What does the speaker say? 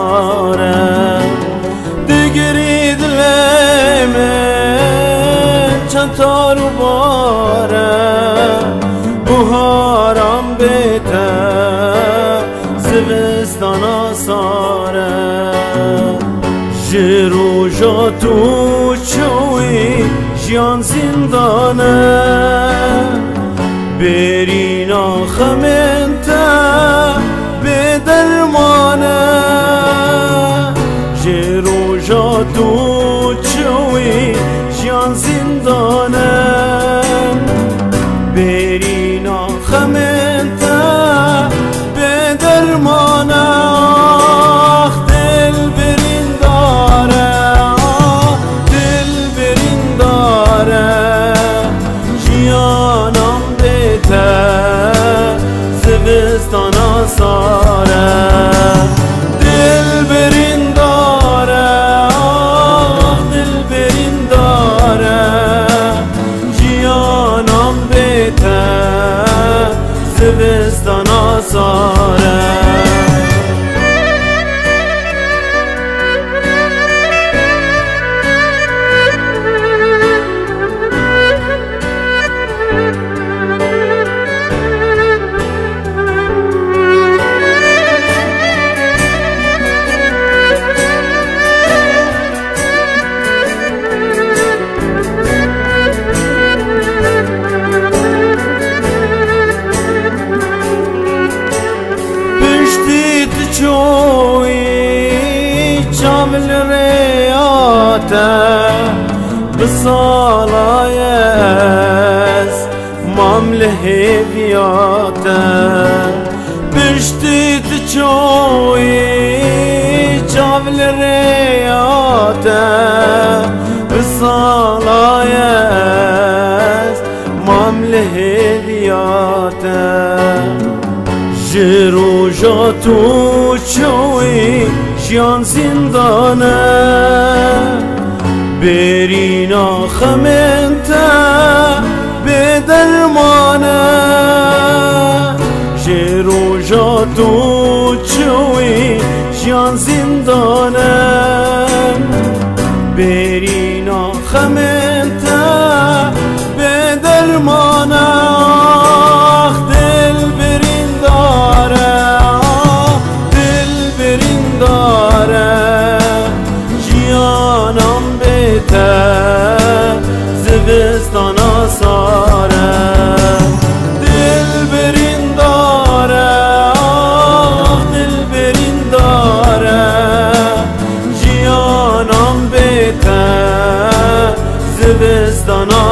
ساره دگری دلمه چند تارو باره بهارم بیته زمستان ساره جروجا تو چوی جیان زندانه برینا خمنته به درمانه جروجا تو چوی جیان زندانه برینا خمنته به درمانه زمستان ساره دل برین داره دل برین داره جیانم بیته زمستان ساره چامل ریاته بسالایز مامل هیویاته بشتیت چوی چامل ریاته بسالایز مامل هیویاته جروجا تو چوی جیان زندانه برینا خمنته به درمانه جروجا تو چوی جیان زندانه برینا خمنته به درمانه زمستان ساره دل برین داره دل برین داره جیانم بیته زمستان